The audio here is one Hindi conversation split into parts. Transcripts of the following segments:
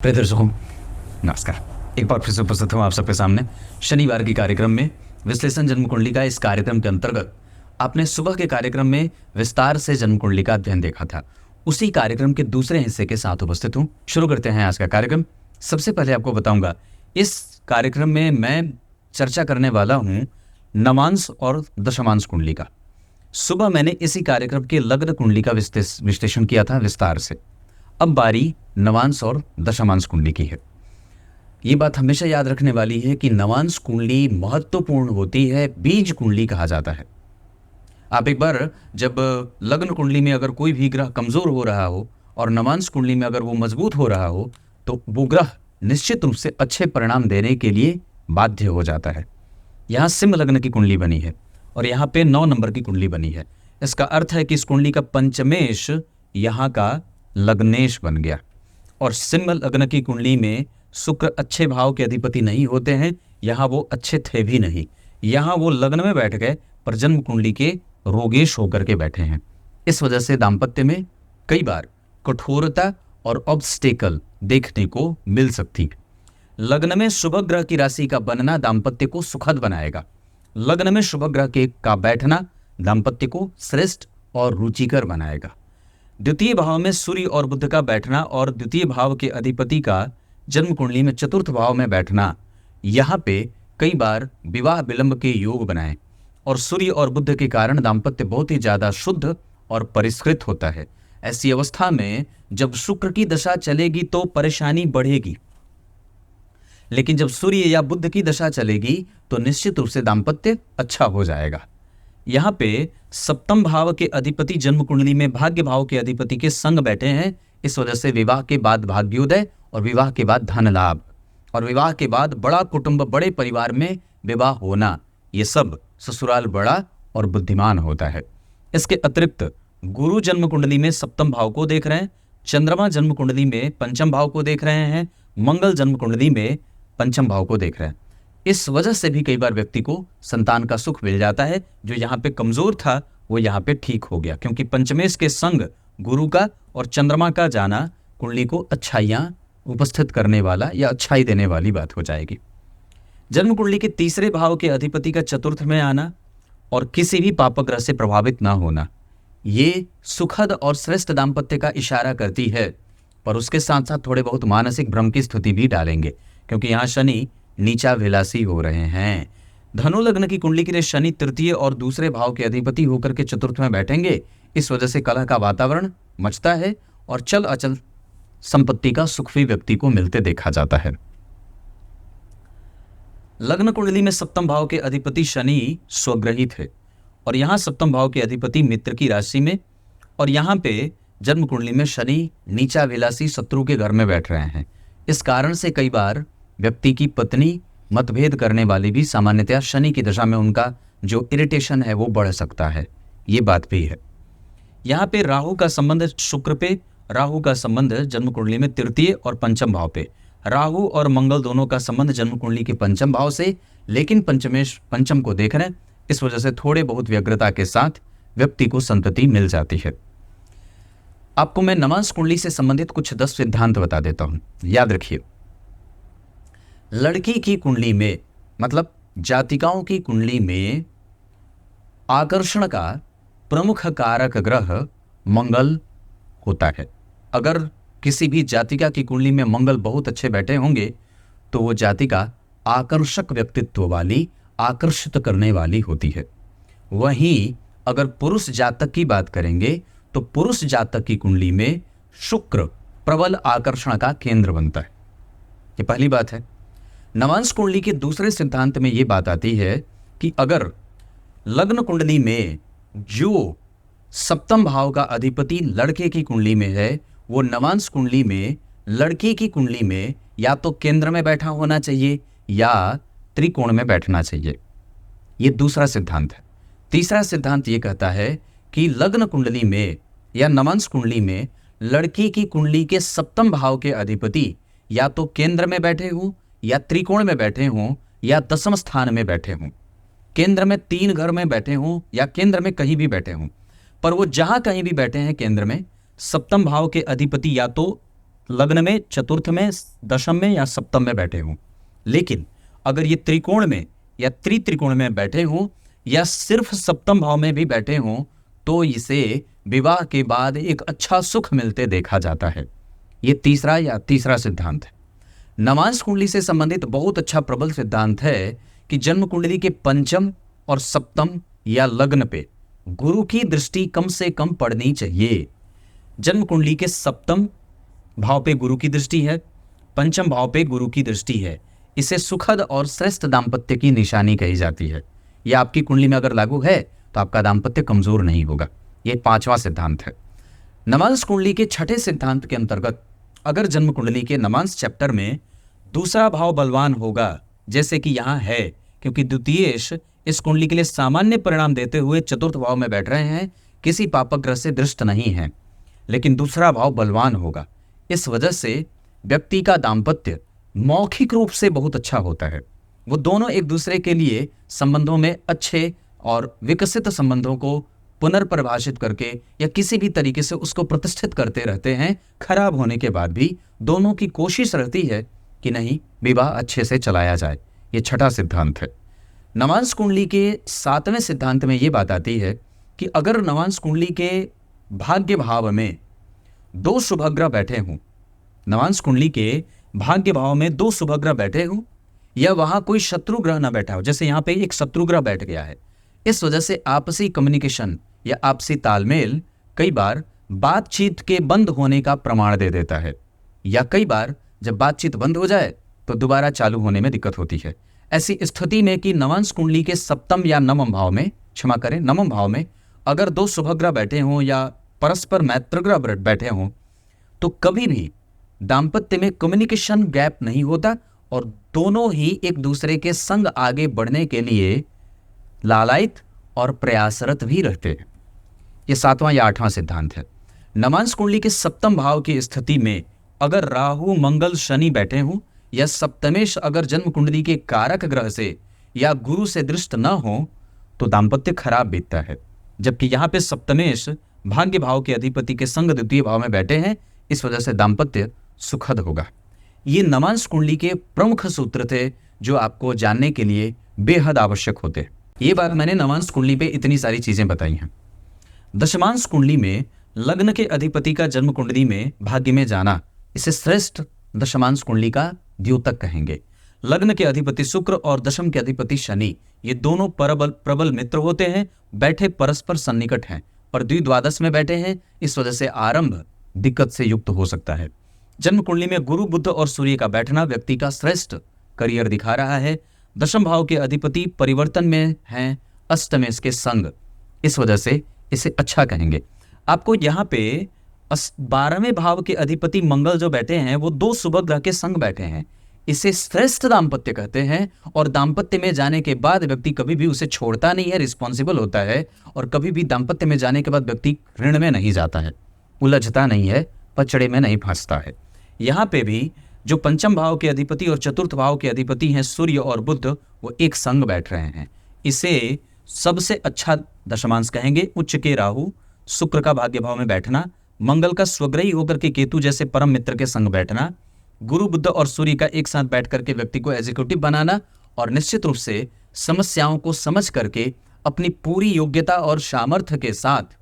प्रिय दर्शकों, नमस्कार। एक बार फिर से उपस्थित हूँ आप सबके सामने शनिवार की कार्यक्रम में विश्लेषण जन्म कुंडली का। इस कार्यक्रम के अंतर्गत आपने सुबह के कार्यक्रम में विस्तार से जन्म कुंडली का अध्ययन देखा था। उसी कार्यक्रम के दूसरे हिस्से के साथ उपस्थित हूँ। शुरू करते हैं आज का कार्यक्रम। सबसे पहले आपको बताऊंगा, इस कार्यक्रम में मैं चर्चा करने वाला हूँ नवांश और दशमांश कुंडली का। सुबह मैंने इसी कार्यक्रम के लग्न कुंडली का विश्लेषण किया था विस्तार से। अब बारी नवांश और दशमांश कुंडली की है। ये बात हमेशा याद रखने वाली है कि नवांश कुंडली महत्वपूर्ण होती है, बीज कुंडली कहा जाता है। आप एक बार जब लग्न कुंडली में अगर कोई भी ग्रह कमजोर हो रहा हो और नवांश कुंडली में अगर वो मजबूत हो रहा हो तो वो ग्रह निश्चित रूप से अच्छे परिणाम देने के लिए बाध्य हो जाता है। यहाँ सिंह लग्न की कुंडली बनी है और यहाँ पे 9 नंबर की कुंडली बनी है। इसका अर्थ है कि इस कुंडली का पंचमेश यहाँ का लग्नेश बन गया। और सिंह लग्न की कुंडली में शुक्र अच्छे भाव के अधिपति नहीं होते हैं, यहाँ वो अच्छे थे भी नहीं। यहाँ वो लग्न में बैठ गए पर जन्म कुंडली के रोगेश होकर के बैठे हैं। इस वजह से दाम्पत्य में कई बार कठोरता और ऑब्स्टेकल देखने को मिल सकती है। लग्न में शुभ ग्रह की राशि का बनना दाम्पत्य को सुखद बनाएगा। लग्न में शुभ ग्रह के का बैठना दाम्पत्य को श्रेष्ठ और रुचिकर बनाएगा। द्वितीय भाव में सूर्य और बुध का बैठना और द्वितीय भाव के अधिपति का जन्म कुंडली में चतुर्थ भाव में बैठना यहाँ पे कई बार विवाह विलंब के योग बनाए और सूर्य और बुध के कारण दाम्पत्य बहुत ही ज्यादा शुद्ध और परिष्कृत होता है। ऐसी अवस्था में जब शुक्र की दशा चलेगी तो परेशानी बढ़ेगी, लेकिन जब सूर्य या बुध की दशा चलेगी तो निश्चित रूप से दाम्पत्य अच्छा हो जाएगा। यहाँ पे सप्तम भाव के अधिपति जन्म कुंडली में भाग्य भाव के अधिपति के संग बैठे हैं। इस वजह से विवाह के बाद भाग्योदय और विवाह के बाद धन लाभ और विवाह के बाद बड़ा कुटुंब, बड़े परिवार में विवाह होना, ये सब ससुराल बड़ा और बुद्धिमान होता है। इसके अतिरिक्त गुरु जन्म कुंडली में सप्तम भाव को देख रहे हैं, चंद्रमा जन्म कुंडली में पंचम भाव को देख रहे हैं, मंगल जन्म कुंडली में पंचम भाव को देख रहे हैं। इस वजह से भी कई बार व्यक्ति को संतान का सुख मिल जाता है। जो यहाँ पे कमजोर था वो यहाँ पे ठीक हो गया, क्योंकि पंचमेश के संग गुरु का और चंद्रमा का जाना कुंडली को अच्छाइयाँ उपस्थित करने वाला या अच्छाई देने वाली बात हो जाएगी। जन्म कुंडली के तीसरे भाव के अधिपति का चतुर्थ में आना और किसी भी पापग्रह से प्रभावित ना होना, ये सुखद और श्रेष्ठ दाम्पत्य का इशारा करती है। पर उसके साथ साथ थोड़े बहुत मानसिक भ्रम की स्थिति भी डालेंगे, क्योंकि यहाँ शनि नीचा विलासी हो रहे हैं। धनु लग्न की कुंडली के लिए शनि तृतीय और दूसरे भाव के अधिपति होकर के चतुर्थ में बैठेंगे। इस वजह से कलह का वातावरण मचता है और चल अचल संपत्ति का सुख भी व्यक्ति को मिलते देखा जाता है। लग्न कुंडली में सप्तम भाव के अधिपति शनि स्वग्रहित है और यहाँ सप्तम भाव के अधिपति मित्र की राशि में, और यहाँ पे जन्म कुंडली में शनि नीचा विलासी शत्रु के घर में बैठ रहे हैं। इस कारण से कई बार व्यक्ति की पत्नी मतभेद करने वाली भी सामान्यतया शनि की दशा में उनका जो इरिटेशन है वो बढ़ सकता है। ये बात भी है। यहाँ पे राहु का संबंध शुक्र पे, राहु का संबंध जन्म कुंडली में तृतीय और पंचम भाव पे, राहु और मंगल दोनों का संबंध जन्म कुंडली के पंचम भाव से, लेकिन पंचमेश पंचम को देख रहे हैं। इस वजह से थोड़े बहुत व्यग्रता के साथ व्यक्ति को संतति मिल जाती है। आपको मैं नवांश कुंडली से संबंधित कुछ 10 सिद्धांत बता देता हूं, याद रखिए। लड़की की कुंडली में, मतलब जातिकाओं की कुंडली में आकर्षण का प्रमुख कारक ग्रह मंगल होता है। अगर किसी भी जातिका की कुंडली में मंगल बहुत अच्छे बैठे होंगे तो वो जातिका आकर्षक व्यक्तित्व वाली, आकर्षित करने वाली होती है। वहीं अगर पुरुष जातक की बात करेंगे तो पुरुष जातक की कुंडली में शुक्र प्रबल आकर्षण का केंद्र बनता है। ये पहली बात है। नवांश कुंडली के दूसरे सिद्धांत में ये बात आती है कि अगर लग्न कुंडली में जो सप्तम भाव का अधिपति लड़के की कुंडली में है, वो नवांश कुंडली में लड़की की कुंडली में या तो केंद्र में बैठा होना चाहिए या त्रिकोण में बैठना चाहिए। ये दूसरा सिद्धांत है। तीसरा सिद्धांत ये कहता है कि लग्न कुंडली में या नवांश कुंडली में लड़की की कुंडली के सप्तम भाव के अधिपति या तो केंद्र में बैठे हों या त्रिकोण में बैठे हों या दसम स्थान में बैठे हों, केंद्र में 3 घर में बैठे हों या केंद्र में कहीं भी बैठे हों, पर वो जहां कहीं भी बैठे हैं केंद्र में, सप्तम भाव के अधिपति या तो लग्न में, चतुर्थ में, दशम में या सप्तम में बैठे हों। लेकिन अगर ये त्रिकोण में या त्रित्रिकोण में बैठे हों या सिर्फ सप्तम भाव में भी बैठे हों तो इसे विवाह के बाद एक अच्छा सुख मिलते देखा जाता है। ये तीसरा सिद्धांत है। नवांश कुंडली से संबंधित बहुत अच्छा प्रबल सिद्धांत है कि जन्म कुंडली के पंचम और सप्तम या लग्न पे गुरु की दृष्टि कम से कम पड़नी चाहिए। जन्म कुंडली के सप्तम भाव पे गुरु की दृष्टि है, पंचम भाव पे गुरु की दृष्टि है। इसे सुखद और श्रेष्ठ दाम्पत्य की निशानी कही जाती है। यह आपकी कुंडली में अगर लागू है तो आपका दाम्पत्य कमजोर नहीं होगा। यह पांचवा सिद्धांत है। नवांश कुंडली के छठे सिद्धांत के अंतर्गत अगर जन्म कुंडली के नवांश चैप्टर में दूसरा भाव बलवान होगा, जैसे कि यहाँ है, क्योंकि द्वितीयेश इस कुंडली के लिए सामान्य परिणाम देते हुए चतुर्थ भाव में बैठ रहे हैं, किसी पापक ग्रह से दृष्ट नहीं है, लेकिन दूसरा भाव बलवान होगा। इस वजह से व्यक्ति का दाम्पत्य मौखिक रूप से बहुत अच्छा होता है। वो दोनों एक दूसरे के लिए संबंधों में अच्छे और विकसित संबंधों को पुनर्परिभाषित करके या किसी भी तरीके से उसको प्रतिष्ठित करते रहते हैं। खराब होने के बाद भी दोनों की कोशिश रहती है कि नहीं, विवाह अच्छे से चलाया जाए। ये छठा सिद्धांत है। नवांश कुंडली के सातवें सिद्धांत में ये बात आती है कि अगर नवांश कुंडली के भाग्य भाव में दो शुभग्रह बैठे हों, नवांश कुंडली के भाग्य भाव में दो शुभग्रह बैठे हों या वहां कोई शत्रु ग्रह ना बैठा हो, जैसे यहाँ पे एक शत्रु ग्रह बैठ गया है, इस वजह से आपसी कम्युनिकेशन या आपसी तालमेल कई बार बातचीत के बंद होने का प्रमाण दे देता है, या कई बार जब बातचीत बंद हो जाए तो दोबारा चालू होने में दिक्कत होती है। ऐसी स्थिति में कि नवांश कुंडली के सप्तम या नवम भाव में, क्षमा करें, नवम भाव में अगर दो शुभग्रह बैठे हों या परस्पर मैत्रग्रह बैठे हों तो कभी भी दाम्पत्य में कम्युनिकेशन गैप नहीं होता और दोनों ही एक दूसरे के संग आगे बढ़ने के लिए लालायित और प्रयासरत भी रहते हैं। यह सातवां या आठवां सिद्धांत है। नवांश कुंडली के सप्तम भाव की स्थिति में अगर राहु, मंगल, शनि बैठे हों या सप्तमेश अगर जन्म कुंडली के कारक ग्रह से या गुरु से दृष्ट न हो तो दाम्पत्य खराब बीतता है। जबकि यहाँ पे सप्तमेश भाग्य भाव के अधिपति के संग द्वितीय भाव में बैठे हैं, इस वजह से दाम्पत्य सुखद होगा। ये नवांश कुंडली के प्रमुख सूत्र थे जो आपको जानने के लिए बेहद आवश्यक होते हैं। ये बात मैंने नवांश कुंडली पे इतनी सारी चीजें बताई हैं। दशमांश कुंडली में लग्न के अधिपति का जन्म कुंडली में भाग्य में जाना, इसे श्रेष्ठ दशमांश कुंडली का द्योतक कहेंगे। लग्न के अधिपति शुक्र और दशम के अधिपति शनि, ये दोनों प्रबल मित्र होते हैं, बैठे परस्पर सन्निकट हैं और द्विद्वादश में बैठे हैं, इस वजह से आरंभ दिक्कत से युक्त हो सकता है। जन्म कुंडली में गुरु, बुध और सूर्य का बैठना व्यक्ति का श्रेष्ठ करियर दिखा रहा है। दशम भाव के अधिपति परिवर्तन में हैं, अष्टमेश के संग, इस वजह से इसे अच्छा कहेंगे। आपको यहाँ पे 12वें भाव के अधिपति मंगल जो बैठे हैं वो दो शुभ ग्रह के संग बैठे हैं, इसे श्रेष्ठ दाम्पत्य कहते हैं। और दाम्पत्य में जाने के बाद व्यक्ति कभी भी उसे छोड़ता नहीं है, रिस्पॉन्सिबल होता है, और कभी भी दाम्पत्य में जाने के बाद व्यक्ति ऋण में नहीं जाता है, उलझता नहीं है, पचड़े में नहीं फंसता है। यहाँ पे भी जो पंचम भाव के अधिपति और चतुर्थ भाव के अधिपति हैं सूर्य और बुध, वो एक संग बैठ रहे हैं, इसे सबसे अच्छा दशमांश कहेंगे। उच्च के राहु, शुक्र का भाग्य भाव में बैठना, मंगल का स्वग्रही होकर के केतु जैसे परम मित्र के संग बैठना, गुरु, बुध और सूर्य का एक साथ बैठ करके व्यक्ति को एग्जीक्यूटिव बनाना, और निश्चित रूप से समस्याओं को समझ करके अपनी पूरी योग्यता और सामर्थ्य के साथ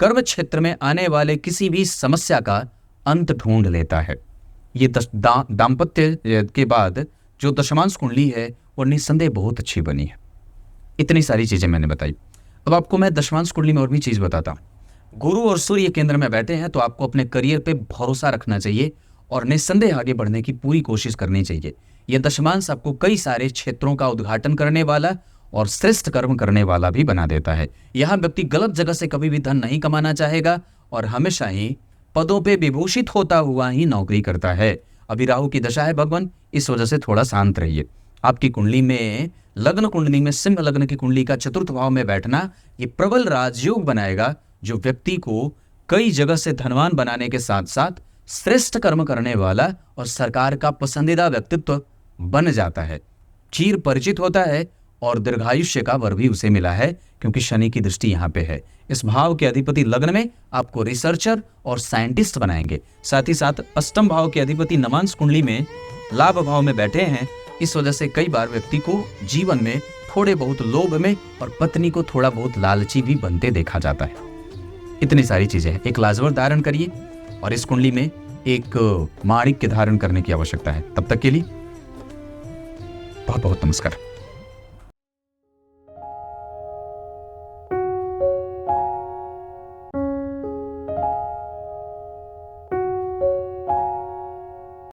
कर्म क्षेत्र में आने वाले किसी भी समस्या का अंत ढूंढ लेता है। ये दाम्पत्य के बाद जो दशमांश कुंडली है वो निस्संदेह बहुत अच्छी बनी है। इतनी सारी चीजें मैंने बताई। अब आपको मैं दशमांश कुंडली में और भी चीज बताता हूँ। गुरु और सूर्य केंद्र में बैठे हैं तो आपको अपने करियर पे भरोसा रखना चाहिए और निस्संदेह आगे बढ़ने की पूरी कोशिश करनी चाहिए। यह दशमांश आपको कई सारे क्षेत्रों का उद्घाटन करने वाला और श्रेष्ठ कर्म करने वाला भी बना देता है। यहाँ व्यक्ति गलत जगह से कभी भी धन नहीं कमाना चाहेगा और हमेशा ही पदों पे विभूषित होता हुआ ही नौकरी करता है। अभी राहु की दशा है भगवान, इस वजह से थोड़ा शांत रहिए। आपकी कुंडली में, लग्न कुंडली में सिंह लग्न की कुंडली का चतुर्थ भाव में बैठना ये प्रबल राजयोग बनाएगा, जो व्यक्ति को कई जगह से धनवान बनाने के साथ साथ श्रेष्ठ कर्म करने वाला और सरकार का पसंदीदा व्यक्तित्व बन जाता है, चिर परिचित होता है और दीर्घायुष्य का वर भी उसे मिला है, क्योंकि शनि की दृष्टि यहाँ पे है। इस भाव के अधिपति लग्न में आपको रिसर्चर और साइंटिस्ट बनाएंगे। साथ ही साथ अष्टम भाव के अधिपति नवांश कुंडली में लाभ भाव में बैठे हैं। इस वजह से कई बार व्यक्ति को जीवन में थोड़े बहुत लोभ में और पत्नी को थोड़ा बहुत लालची भी बनते देखा जाता है। इतनी सारी चीजें हैं। एक लाजवर धारण करिए और इस कुंडली में एक माणिक्य धारण करने की आवश्यकता है। तब तक के लिए बहुत बहुत नमस्कार।